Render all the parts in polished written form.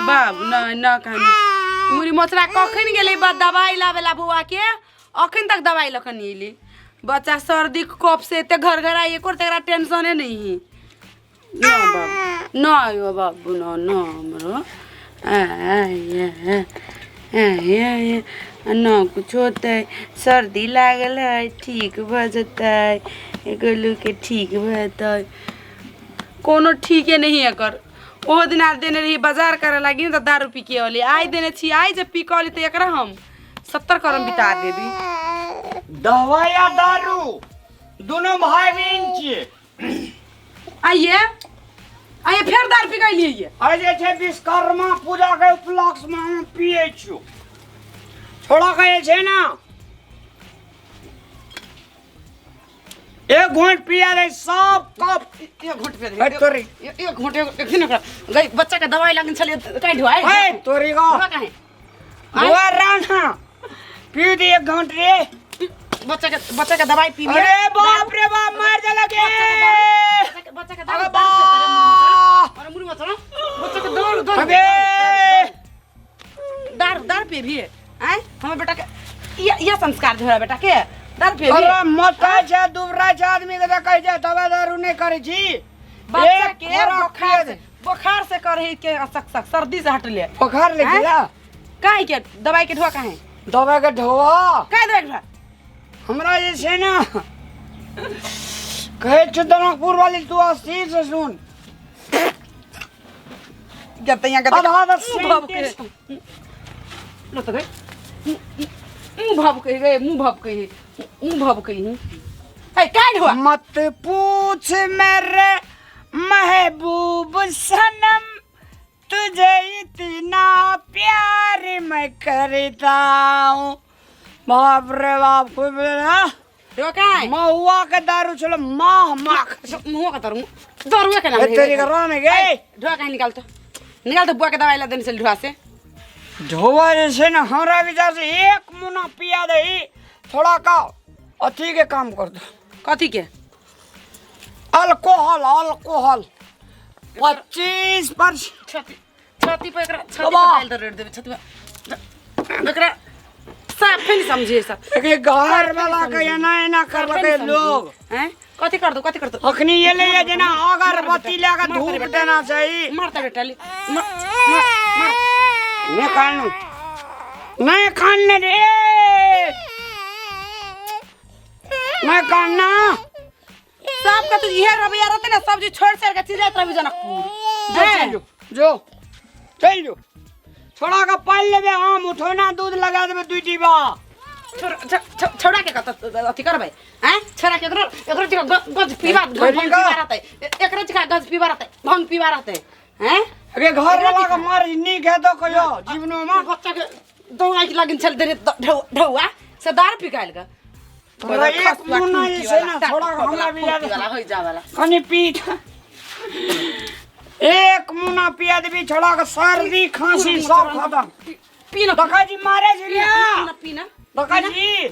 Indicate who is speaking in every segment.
Speaker 1: बाबू न कहानी मुरी मोचरा कखन गेले बा दवाई लावेला बुआ के अखन तक दवाई लखन एली बच्चा सर्दी कफ से ते घर घर आई एको तेरा टेंशन नहीं न बाबू न आयो बाबू न हमरो न कुछ होता है सर्दी लागल है ठीक भ जता है गोलू के ठीक भता है कोनो ठीक है नहीं एकर ओ दिन आज देने रही बाजार करे लगी तो दारू पी के वाली आई देने छी आई जब पी के तो एकरा हम 70 करम बिता देबी
Speaker 2: दवा या दारू दोनों भाई बहन छिए
Speaker 1: आइए आइए फिर दारू पी के लिए
Speaker 2: आज छे विश्वकर्मा पूजा के उपलक्ष्य में हम पिए छु थोड़ा कहे छे ना एक घूंट पिया दे सब कप
Speaker 1: एक घूंट पे
Speaker 2: ए तोरी
Speaker 1: एक घूंट एक दिन गई बच्चा का दवाई लगन चले काई ढुआई
Speaker 2: ए तोरी का
Speaker 1: काहे
Speaker 2: दुआ राना पी दे एक घूंट रे
Speaker 1: बच्चा का दवाई पी
Speaker 2: अरे बाप रे बाप मार दे लगे
Speaker 1: बच्चा का दवाई अरे मुरी मत बच्चा का दौड़
Speaker 2: अबे
Speaker 1: दारू पी भी हैं हमें बेटा के ये संस्कार जो है बेटा के दारू पी
Speaker 2: अरे मत जा दुबरा जा आदमी के कह जा दवा दारू नहीं करे छी
Speaker 1: बच्चा के बुखार से करे के सक सर्दी से हट ले
Speaker 2: बुखार ले गया
Speaker 1: काहे के दवाई के ढोआ काहे
Speaker 2: दवा के ढोआ
Speaker 1: काहे दवाई ढोआ
Speaker 2: हमरा जे छै ना कहे चुदनपुर वाली तू अस्थिर से सुन
Speaker 1: जब तक यहाँ का
Speaker 2: आधा
Speaker 1: मुंह भाव कही गए मुंह भाव कही है काय हुआ
Speaker 2: मत पूछ मेरे महबूब सनम तुझे इतना प्यार मैं करता हूँ बाप रे बाप कोई बोला
Speaker 1: देखो काय
Speaker 2: महुआ के दारू चलो माह माख
Speaker 1: मुंह का दारू के नाम है
Speaker 2: तेरी करो में गए
Speaker 1: ढोआ काहे निकाल तो बुआ के दवाई ला देने से ढोआ से
Speaker 2: ढोआ जैसे ना हमारा विचार से एक मुना पिया दे थोड़ा का अथी के काम कर दो
Speaker 1: कथी के
Speaker 2: अल्कोहल 25%
Speaker 1: छाती पे एकरा छाती पे डाल दे रेड देबे छाती पे एकरा साफ नहीं समझे सब
Speaker 2: एक घर वाला के ना कर के लोग
Speaker 1: हैं कथी कर दो
Speaker 2: अखनी ये ले जेना अगरबत्ती लेके धूप देना चाहिए
Speaker 1: मारता बेटा ले
Speaker 2: नहीं खाने रे मैं खाना
Speaker 1: सब का तो ये रबिया रहते ना सब्जी छोड़ छाड़ के चीज रवि जनकपुर
Speaker 2: चल जो छोड़ा का पाल लेबे आम उठोना दूध लगा देबे दुई डिब्बा
Speaker 1: छोड़ा के अथी करबै हैं छोड़ा के एकरो गज पीवा रहते एकरो गज पीवा रहते भंग पीवा रहते हैं
Speaker 2: अरे घर वाला का मार नी के तो कहियो जीवनो में
Speaker 1: बच्चा के दवाई लगिन चल दे ढौआ से दारू पिकाइल का
Speaker 2: तोरा एक मुना से ना थोड़ा हमरा भी
Speaker 1: वाला हो जा वाला
Speaker 2: कनी पीठ एक मुना पिया देबी छोड़ा का सर्दी खांसी सब खत्म
Speaker 1: पीना
Speaker 2: बका जी मारे छिया
Speaker 1: पीना
Speaker 2: बका जी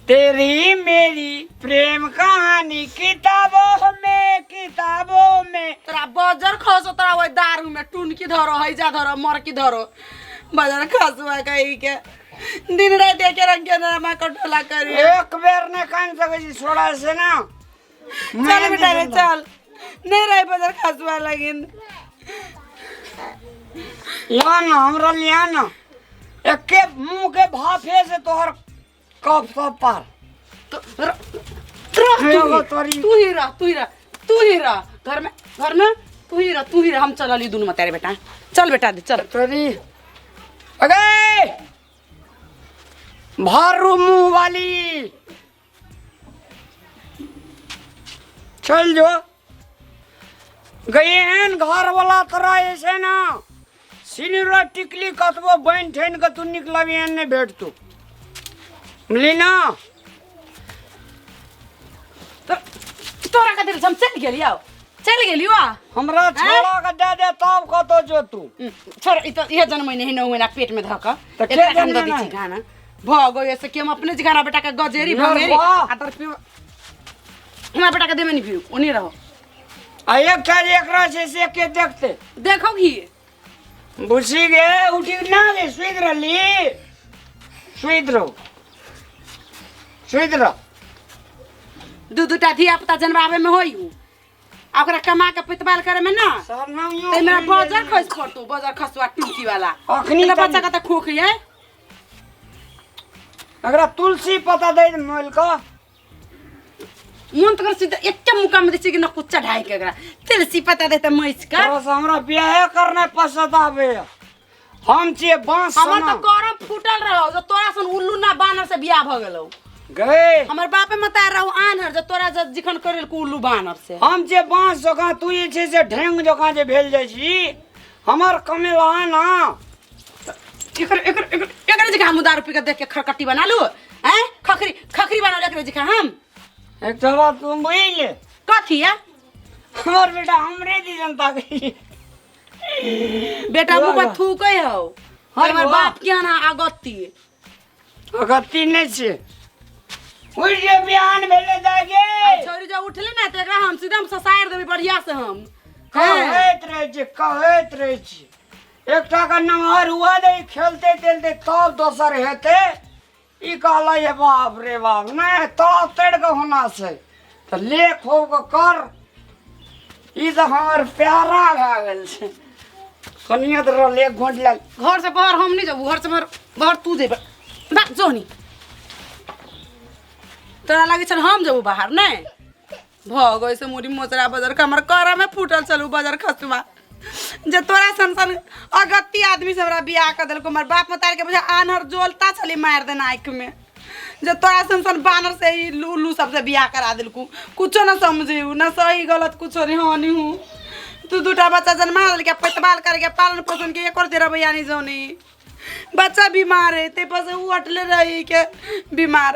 Speaker 2: तेरी मेरी प्रेम कहानी किताबों में
Speaker 1: तेरा बाजार खसो तोरा ओइ दारू में टुनकी धरो है जा धरो मर की धरो बाजार खसवा कही के दिन रात एक रंग के ड्रामा कटोला करी
Speaker 2: एक बेर ने कान सके छी छोड़ा से ना
Speaker 1: चल बेटा रे चल नहीं रही बाजार खसवा लगिन
Speaker 2: या ना हमरा लिया ना एक के मुंह के भाफे से तोहर कप सब पार
Speaker 1: तू ही रह घर में तू ही रह हम चल ली दोनों में तेरे बेटा चल बेटा दे चल
Speaker 2: तोरी अगे भारू मुंह वाली चल जो गए हैं घर वाला तरह ऐसे ना सिनिरा टिकली कतबो बन ठन के तू निकलबी एन ने भेट तू मिली ना
Speaker 1: तोरा का दिल हम चल गेलियो
Speaker 2: हमरा छोड़ा के दे दे तब कतो जो तू
Speaker 1: छोड़ ये जन्म नहीं नौ महीना पेट में धक
Speaker 2: तो
Speaker 1: एकरा
Speaker 2: के
Speaker 1: हम दे
Speaker 2: जन्म
Speaker 1: दी गाना भगो ऐसे कि हम अपने गाना बेटा का गजेरी भंगेरी आतर पियो हमरा बेटा का दे में नहीं पियो ओनी रहो
Speaker 2: आ एक चार एकरा से के देखते
Speaker 1: देखो घी
Speaker 2: बुझी गे उठी ना गे सुध रही सुध रहो
Speaker 1: दू धिया पुता जनबाबे में होई हूँ ओकरा कमा के पितबाल करे में ना ते मेरा बाजार खस पड़तो बाजार खसवा टुकी वाला
Speaker 2: अखनी
Speaker 1: तेरा बच्चा का त खोखी है
Speaker 2: अगर तुलसी पता दे मोल का
Speaker 1: मन तो कर सीधा एक मुका में देसी के न कुच्चा ढाई के एकरा तुलसी पता दे त मैस का
Speaker 2: बस हमरा बियाह करने पसंद आवे हम छे बांस
Speaker 1: हमर तो करम फूटल रहो जो तोरा सन उल्लू ना बानर से बियाह भ गेलो
Speaker 2: गए
Speaker 1: हमर बापे मता रहो आनहर जो तोरा जिखन करेल को उल्लू बानर से
Speaker 2: हम जे बांस जका तू ये छे से ढेंग जका जे भेल जाय छी हमर कमेला ना
Speaker 1: एकर जिखा हम दारू पी के देख के खरकट्टी बना लू हैं खखरी बना लेकर जिखा हम
Speaker 2: एक तो बात तुम बोले
Speaker 1: कथी है
Speaker 2: हमर बेटा हमरे दी जनता के
Speaker 1: बेटा मुंह पर थूकै हो हमर बाप के ना आगत्ती
Speaker 2: अगत्ती नहीं छे उठ जे बिहान भेले जागे
Speaker 1: छोरी जब उठले ना त एकरा हम सीधा ससायर देबे बढ़िया से हम
Speaker 2: कहत रहे छी एकटा का नमहर हुआ दे खेलते तेलते तब दोसर हेते ई कहला ये बाप रे बाप नहीं तड़ा तड़ के होना से तो लेख हो के कर ई तो हमर प्यारा भए गेल छै कनिया तो लेख घोट लग
Speaker 1: घर से बाहर हम नहीं जाबू घर से बाहर तू जेबे बात जोनी तोरा लागे चल हम जाबू बाहर नहीं भग ऐसे मोरी मोचरा बाजार का हमर करा में फूटल चलू बाजार खसुआ जे तोरा सन अगत्ती आदमी से हमरा बियाह कर देलको हमर बाप मतार के बुझा आनहर जोलता चली मार देना आंख में जे तोरा सन बानर से ही लूलू सबसे बियाह करा देलको कुछो ना समझी ना सही गलत कुछो नहीं होनी हूँ तू दूटा बच्चा जन्मा दल के पतबाल करके पालन पोषण के कर दे रहा नहीं जोनी बच्चा बीमार है ते पर उ अटले रही के बीमार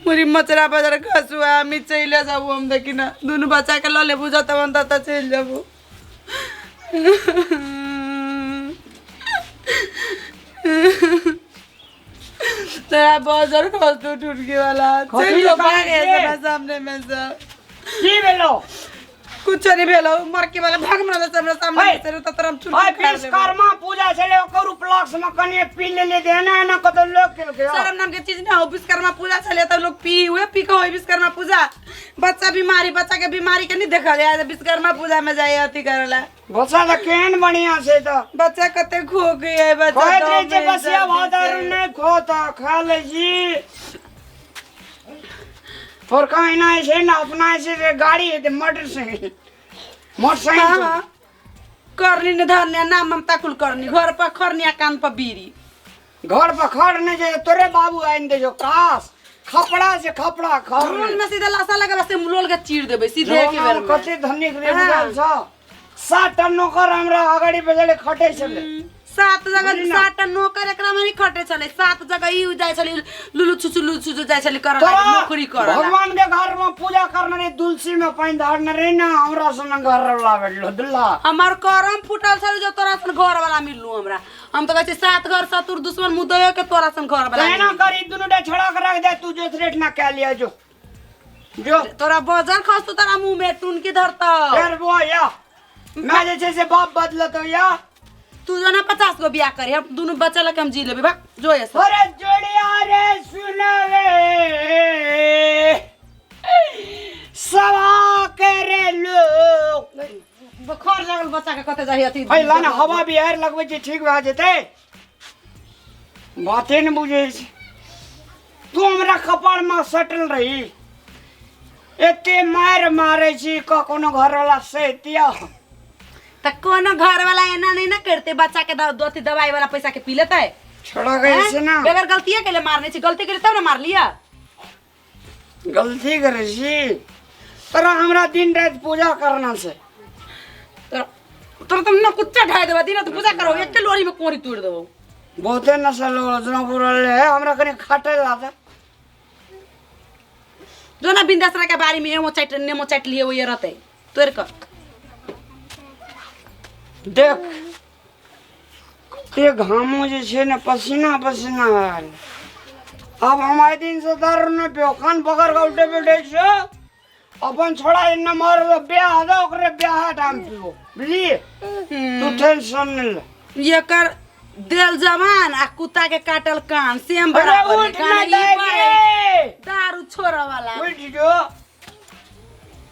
Speaker 1: मुरी मचरा बाजार खसुआ मी चले जाबू हम देखी ना दोनों बच्चा के लले बुझा तब त चल जाबू तेरा बाजार खस तो टूट के वाला चल लो भाग ऐसे सामने में सब
Speaker 2: की भेलो
Speaker 1: कुछ नहीं भेलो मर के वाला भाग हमरा हमरा सामने से तो तरम छुट
Speaker 2: के विश्वकर्मा पूजा चले ओकर उपलक्ष में कने पी ले देना ना कत लोग के
Speaker 1: शर्म नाम के चीज ना हो विश्वकर्मा पूजा चले तो लोग पी हुए पी को विश्वकर्मा पूजा बच्चा के बीमारी के नहीं देखा जाए विश्वकर्मा पूजा में जाए अति करला
Speaker 2: बच्चा तो केहन बढ़िया से तो
Speaker 1: बच्चा कते खो गए बच्चा
Speaker 2: कहत रे जे बसिया भादर नहीं खोता खा ले जी और कहीं ना ऐसे ना अपना ऐसे गाड़ी है मोटरसाइकिल
Speaker 1: करनी ने धरने नाम ममता कुल करनी घर पर खरनिया कान पर बीरी
Speaker 2: घर पर खड़ने जे तोरे बाबू आइन दे जो कास खपड़ा से खपड़ा खर
Speaker 1: रोल में सीधा लासा लगा बस मुलोल के चीर देबे सीधे के बेर में
Speaker 2: कते धनिक रे बुझल छ 7 टन नौकर हमरा अगाड़ी बेजले खटे छले
Speaker 1: 7 जगह 7 टन नौकर एकरा में नहीं खटे चले 7 जगह ई जाय चली लुलु छुचु जाय चली कर नौकरी कर
Speaker 2: भगवान के घर में पूजा करने रे तुलसी में पानी धारने रे ना हमरा सन घर वाला बैठलो दुल्ला
Speaker 1: हमर करम फुटल छल जो तोरा सन घर वाला मिललू हमरा हम तो कहै 7 घर सतुर दुश्मन मुदयो के तोरा सन घर वाला
Speaker 2: कहना करी दुनु डे छड़ा के रख दे तू जो थ्रेट ना कह लिया जो
Speaker 1: तोरा बाजार खस तो तारा मुंह में टून के धरता
Speaker 2: यार वो या मैं जैसे से बाप बदला तो या
Speaker 1: तू जो ना 50 को बियाह करे हम दोनों बच्चा लगे हम जी लेबे भाग जो ऐसा
Speaker 2: अरे जोड़िया रे सुन रे सवा करे लोग
Speaker 1: बुखार लागल बच्चा के कते जाही अथी
Speaker 2: भाई लाना हवा भी यार लगवे जे ठीक भ जेते बाते न बुझे तू हमरा कपाल में सटल रही एते मार मारे छी कोनो घर वाला से तिया
Speaker 1: त कोनो घर वाला एना नहीं ना करते बच्चा के दोती दवाई वाला पैसा के पी लेता है
Speaker 2: छोड़ा गए से ना
Speaker 1: बगैर गलती के लिए मारने छी गलती करे तब ना मार लिया
Speaker 2: गलती करे छी पर हमरा दिन रात पूजा करना से
Speaker 1: तो तुम ना कुत्ता ढाई देबा दिन तो पूजा करो एक लोरी में कोरी तोड़ देबो
Speaker 2: बहुते नसल जनपुर है हमरा कने खाटे लाता
Speaker 1: जो ना बिंदासरा के बारी में नेमो चाट लिए वो ये रहते तोड़ कर
Speaker 2: देख ये घामो जे छे ने पसीना पसीना आयल अब हमारे दिन से दारू न पियो कान पकड़ के उल्टे बैठे छे अपन छोड़ा इन मार ब्याह दो ओकरे ब्याह टाइम पियो बुझली तू टेंशन न ले
Speaker 1: ये कर दिल जवान आ कुत्ता के काटल कान सेम
Speaker 2: अरे
Speaker 1: बराबर है।
Speaker 2: उठ
Speaker 1: कान
Speaker 2: ना
Speaker 1: ई बड़े,
Speaker 2: जाएगी
Speaker 1: दारू छोरा वाला
Speaker 2: उठ जो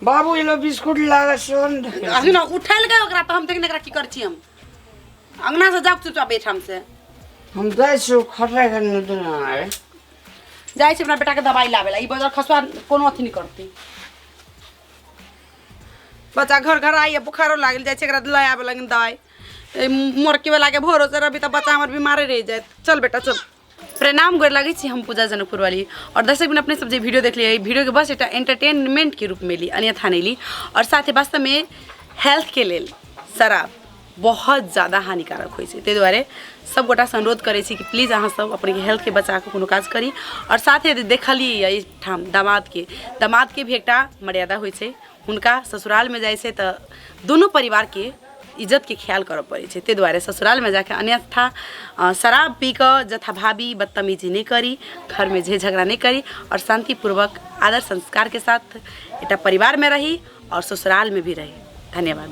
Speaker 2: बाबू ये लो बिस्कुट लागा सोन
Speaker 1: अभी ना उठैल गए ओकरा तो हम देखने एकरा की कर छी हम अंगना से जाक चुपचाप बैठ हमसे
Speaker 2: हम जाय सो खटरा करने तो ना आए
Speaker 1: जाय छै अपना बेटा के दवाई लावेला ई बजार खसवा कोनो अथी नहीं करती बच्चा घर घर आई बुखारो लागल जाय छै एकरा लय आवे लगिन दवाई मोर के वाला के भरोसे रही तो बच्चा हमर बीमारे रह जाए चल बेटा चल प्रणाम गोर लगे छी हम पूजा जनकपुर वाली और दर्शक बिन अपने सब जे वीडियो देख लिए वीडियो के बस एक एंटरटेनमेंट के रूप में ली अन्यथा नहीं ली और साथ ही वास्तव में हेल्थ के लेल शराब बहुत ज़्यादा हानिकारक होइ छै ताहि दुआरे सब गोटा से अनुरोध करे छी कि प्लीज अहाँ सब अपने हेल्थ के बचा के कोनो काज करी और साथ ही देखलिए एहि ठाम दामाद के भी एकटा मर्यादा होइ छै हुनका ससुराल में जाय छै तो दोनों परिवार के इज्जत के ख्याल करऽ पड़े छै ताहि दुआरे ससुराल में जाके अन्यथा शराब पी कऽ जथा भाभी बदतमीजी नहीं करी घर में झगड़ा नहीं करी और शांतिपूर्वक आदर संस्कार के साथ एक परिवार में रही और ससुराल में भी रही। धन्यवाद।